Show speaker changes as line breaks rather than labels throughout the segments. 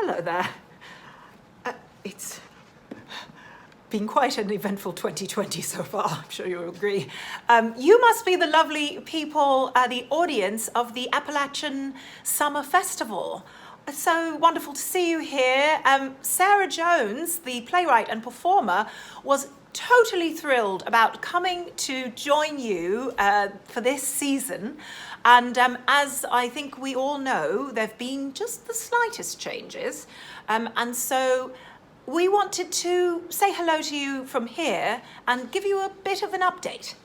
Hello there. It's been quite an eventful 2020 so far, I'm sure you'll agree. You must be the lovely people, the audience of the Appalachian Summer Festival. It's so wonderful to see you here. Sarah Jones, the playwright and performer, was totally thrilled about coming to join you for this season. And as I think we all know, there have been just the slightest changes. And so we wanted to say hello to you from here and give you a bit of an update.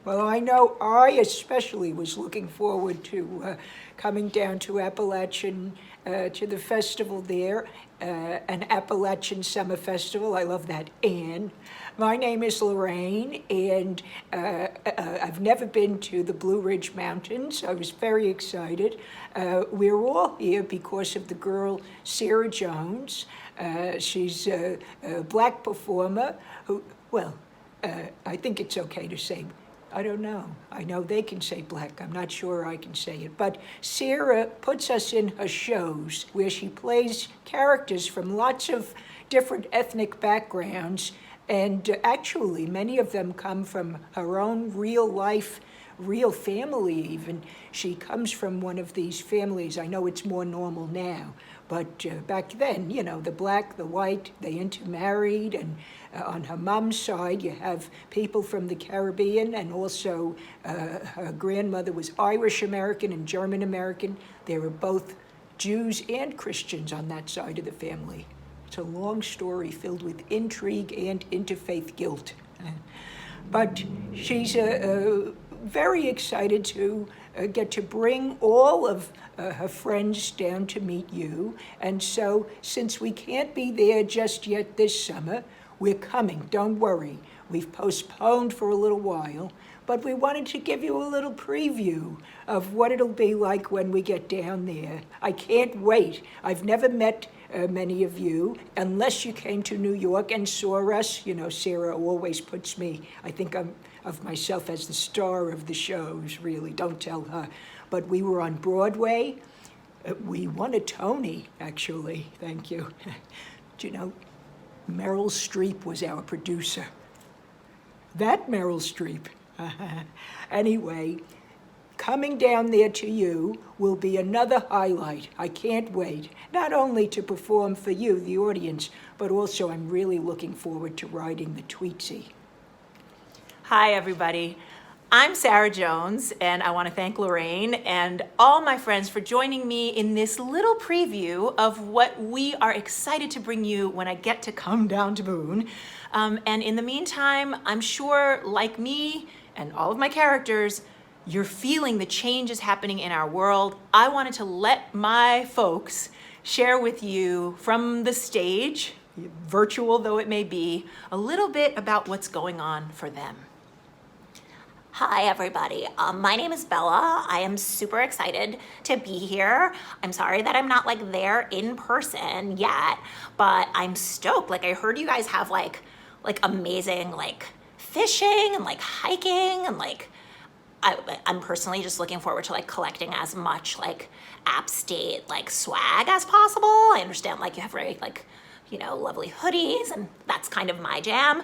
Well, I know I especially was looking forward to coming down to Appalachian, to the festival there, An Appalachian Summer Festival. I love that, Anne. My name is Lorraine, and I've never been to the Blue Ridge Mountains. I was very excited. We're all here because of the girl, Sarah Jones. She's a black performer who, well, I think it's okay to say, I don't know. I know they can say black. I'm not sure I can say it. But Sarah puts us in her shows where she plays characters from lots of different ethnic backgrounds. And actually, many of them come from her own real life, real family even. She comes from one of these families. I know it's more normal now. But back then, you know, the black, the white, they intermarried, and on her mom's side, you have people from the Caribbean, and also her grandmother was Irish American and German American. They were both Jews and Christians on that side of the family. It's a long story filled with intrigue and interfaith guilt. But she's very excited to get to bring all of her friends down to meet you. And so, since we can't be there just yet this summer, we're coming, don't worry. We've postponed for a little while, but we wanted to give you a little preview of what it'll be like when we get down there. I can't wait. I've never met many of you, unless you came to New York and saw us. You know, Sarah always puts me, I think of myself as the star of the shows, really, don't tell her. But we were on Broadway. We won a Tony, actually, thank you. Do you know, Meryl Streep was our producer. That Meryl Streep. Anyway, coming down there to you will be another highlight. I can't wait, not only to perform for you, the audience, but also I'm really looking forward to riding the Tweetsie.
Hi, everybody. I'm Sarah Jones, and I want to thank Lorraine and all my friends for joining me in this little preview of what we are excited to bring you when I get to come down to Boone. And in the meantime, I'm sure, like me and all of my characters, you're feeling the changes happening in our world. I wanted to let my folks share with you from the stage, virtual though it may be, a little bit about what's going on for them.
Hi, everybody. My name is Bella. I am super excited to be here. I'm sorry that I'm not like there in person yet, but I'm stoked. Like I heard you guys have like amazing like fishing and like hiking, and like I'm personally just looking forward to like collecting as much like App State like swag as possible. I understand like you have very like, you know, lovely hoodies, and that's kind of my jam.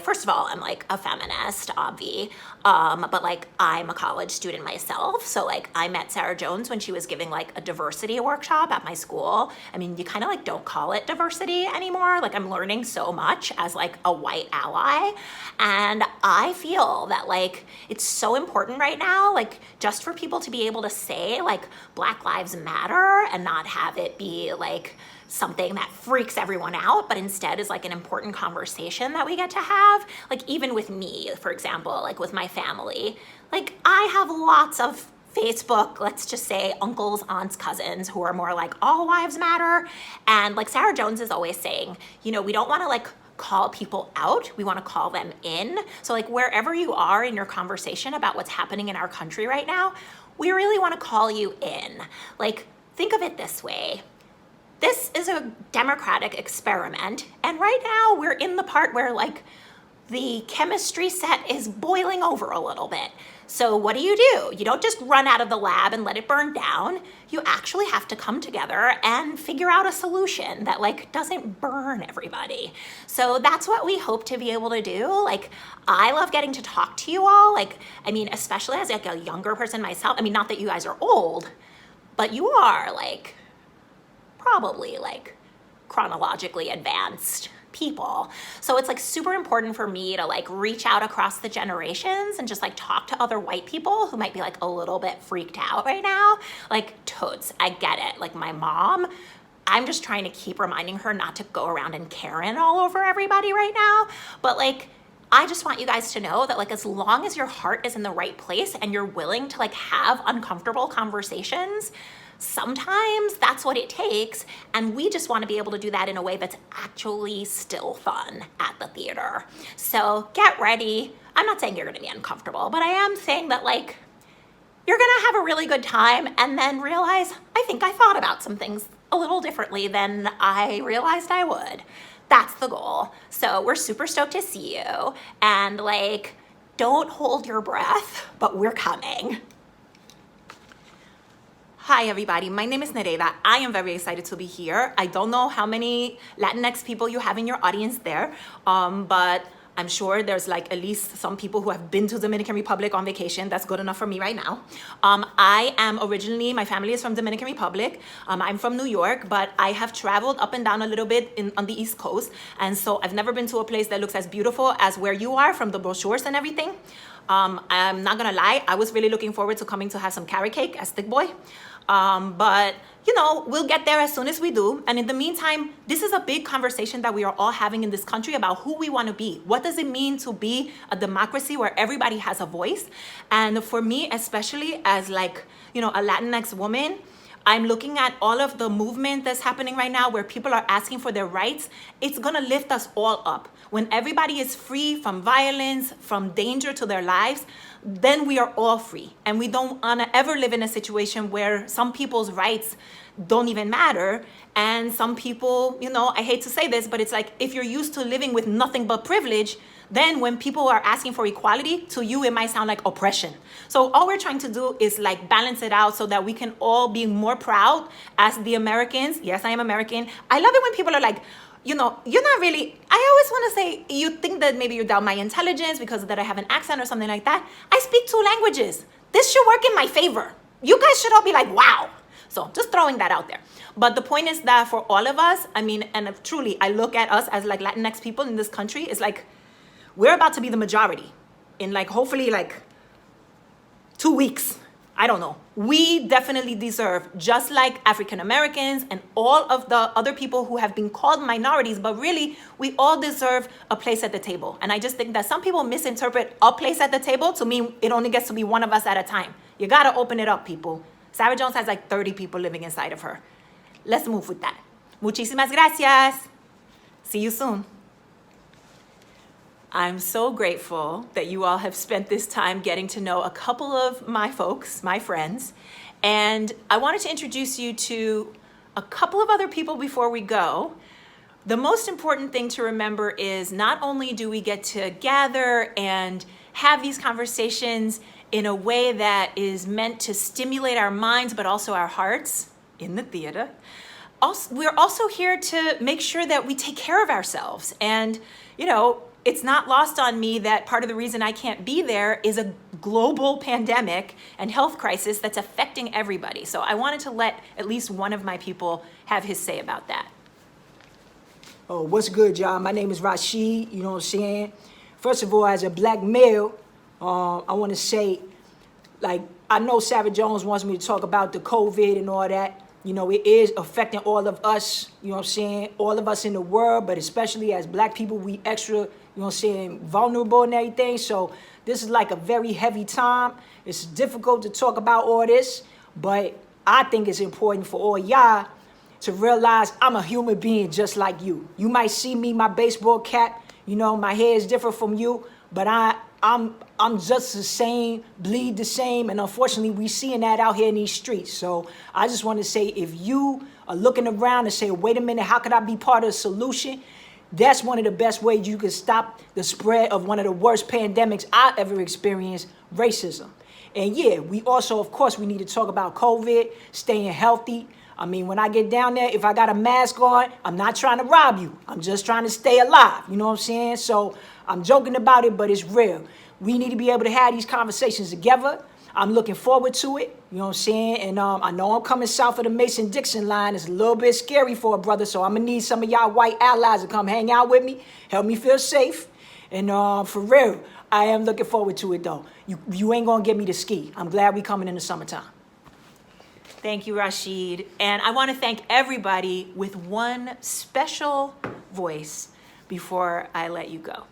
First of all, I'm like a feminist, obvi, but like I'm a college student myself. So like I met Sarah Jones when she was giving like a diversity workshop at my school. I mean, you kind of like don't call it diversity anymore. Like I'm learning so much as like a white ally. And I feel that like it's so important right now, like just for people to be able to say like Black Lives Matter and not have it be like something that freaks everyone out, but instead is like an important conversation that we get to have. Like even with me, for example, like with my family, like I have lots of Facebook, let's just say uncles, aunts, cousins who are more like all lives matter. And like Sarah Jones is always saying, you know, we don't want to like call people out, we want to call them in. So like wherever you are in your conversation about what's happening in our country right now, we really want to call you in. Like think of it this way. This is a democratic experiment, and right now we're in the part where like the chemistry set is boiling over a little bit. So what do? You don't just run out of the lab and let it burn down. You actually have to come together and figure out a solution that like doesn't burn everybody. So that's what we hope to be able to do. Like, I love getting to talk to you all. Like, I mean, especially as like a younger person myself. I mean, not that you guys are old, but you are like probably like chronologically advanced people. So it's like super important for me to like reach out across the generations and just like talk to other white people who might be like a little bit freaked out right now. Like, totes, I get it. Like, my mom, I'm just trying to keep reminding her not to go around and Karen all over everybody right now. But like, I just want you guys to know that like, as long as your heart is in the right place and you're willing to like have uncomfortable conversations, sometimes that's what it takes, and we just want to be able to do that in a way that's actually still fun at the theater. So get ready. I'm not saying you're going to be uncomfortable, but I am saying that like, you're going to have a really good time and then realize, I think I thought about some things a little differently than I realized I would. That's the goal. So we're super stoked to see you, and like, don't hold your breath, but we're coming. Hi everybody, my name is Nereida. I am very excited to be here. I don't know how many Latinx people you have in your audience there, but I'm sure there's like at least some people who have been to Dominican Republic on vacation. That's good enough for me right now. I am originally, my family is from Dominican Republic. I'm from New York, but I have traveled up and down a little bit on the East Coast. And so I've never been to a place that looks as beautiful as where you are from the brochures and everything. I'm not gonna lie, I was really looking forward to coming to have some carrot cake at Stick Boy. But you know, we'll get there as soon as we do. And in the meantime, this is a big conversation that we are all having in this country about who we want to be. What does it mean to be a democracy where everybody has a voice? And for me, especially as like, you know, a Latinx woman, I'm looking at all of the movement that's happening right now where people are asking for their rights. It's gonna lift us all up. When everybody is free from violence, from danger to their lives, then we are all free. And we don't wanna ever live in a situation where some people's rights don't even matter. And some people, you know, I hate to say this, but it's like, if you're used to living with nothing but privilege, then when people are asking for equality, to you, it might sound like oppression. So all we're trying to do is like balance it out so that we can all be more proud as the Americans. Yes, I am American. I love it when people are like, you know, you're not really, I always want to say, you think that maybe you doubt my intelligence because that I have an accent or something like that. I speak 2 languages. This should work in my favor. You guys should all be like, wow. So just throwing that out there. But the point is that for all of us, I mean, and truly, I look at us as like Latinx people in this country, it's like, we're about to be the majority in like, hopefully like 2 weeks. I don't know. We definitely deserve, just like African Americans and all of the other people who have been called minorities, but really we all deserve a place at the table. And I just think that some people misinterpret a place at the table to mean it only gets to be one of us at a time. You gotta open it up, people. Sarah Jones has like 30 people living inside of her. Let's move with that. Muchísimas gracias. See you soon. I'm so grateful that you all have spent this time getting to know a couple of my folks, my friends, and I wanted to introduce you to a couple of other people before we go. The most important thing to remember is not only do we get to gather and have these conversations in a way that is meant to stimulate our minds, but also our hearts in the theater. We're also here to make sure that we take care of ourselves. And, you know, it's not lost on me that part of the reason I can't be there is a global pandemic and health crisis that's affecting everybody. So I wanted to let at least one of my people have his say about that.
Oh, what's good, y'all? My name is Rashid, you know what I'm saying? First of all, as a black male, I want to say, like, I know Sarah Jones wants me to talk about the COVID and all that. You know, it is affecting all of us, you know what I'm saying? All of us in the world, but especially as black people, we extra, you know what I'm saying, vulnerable and everything. So this is like a very heavy time. It's difficult to talk about all this, but I think it's important for all y'all to realize I'm a human being just like you. You might see me, my baseball cap, you know, my hair is different from you, but I'm just the same, bleed the same, and unfortunately we seeing that out here in these streets. So I just want to say, if you are looking around and say, wait a minute, how could I be part of the solution? That's one of the best ways you can stop the spread of one of the worst pandemics I ever experienced, racism. And yeah, we also, of course, we need to talk about COVID, staying healthy. I mean, when I get down there, if I got a mask on, I'm not trying to rob you. I'm just trying to stay alive. You know what I'm saying? So I'm joking about it, but it's real. We need to be able to have these conversations together. I'm looking forward to it. You know what I'm saying? And I know I'm coming south of the Mason-Dixon line. It's a little bit scary for a brother, so I'm going to need some of y'all white allies to come hang out with me, help me feel safe. And for real, I am looking forward to it, though. You ain't going to get me to ski. I'm glad we coming in the summertime.
Thank you, Rashid. And I want to thank everybody with one special voice before I let you go.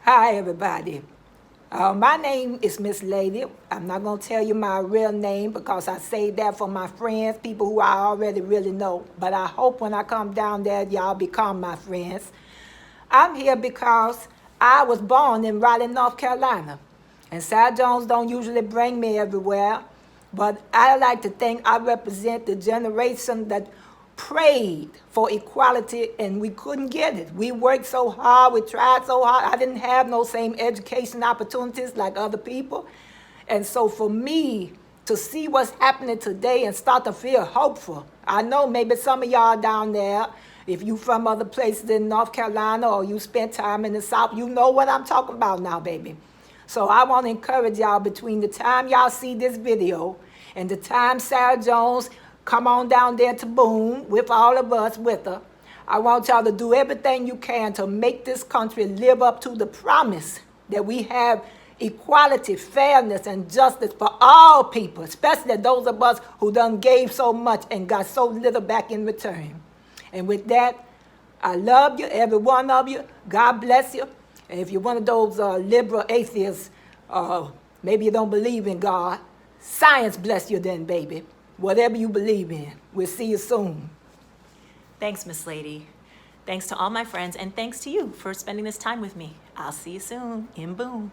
Hi, everybody. My name is Miss Lady. I'm not going to tell you my real name because I saved that for my friends, people who I already really know. But I hope when I come down there, y'all become my friends. I'm here because I was born in Raleigh, North Carolina. And Sal Jones don't usually bring me everywhere. But I like to think I represent the generation that prayed for equality and we couldn't get it. We worked so hard, we tried so hard. I didn't have no same education opportunities like other people. And so for me to see what's happening today and start to feel hopeful, I know maybe some of y'all down there, if you from other places in North Carolina or you spent time in the South, you know what I'm talking about now, baby. So I want to encourage y'all between the time y'all see this video and the time Sarah Jones come on down there to Boone with all of us with her. I want y'all to do everything you can to make this country live up to the promise that we have equality, fairness, and justice for all people, especially those of us who done gave so much and got so little back in return. And with that, I love you, every one of you. God bless you. And if you're one of those liberal atheists, maybe you don't believe in God, science bless you then, baby. Whatever you believe in. We'll see you soon.
Thanks, Miss Lady. Thanks to all my friends, and thanks to you for spending this time with me. I'll see you soon in Boone.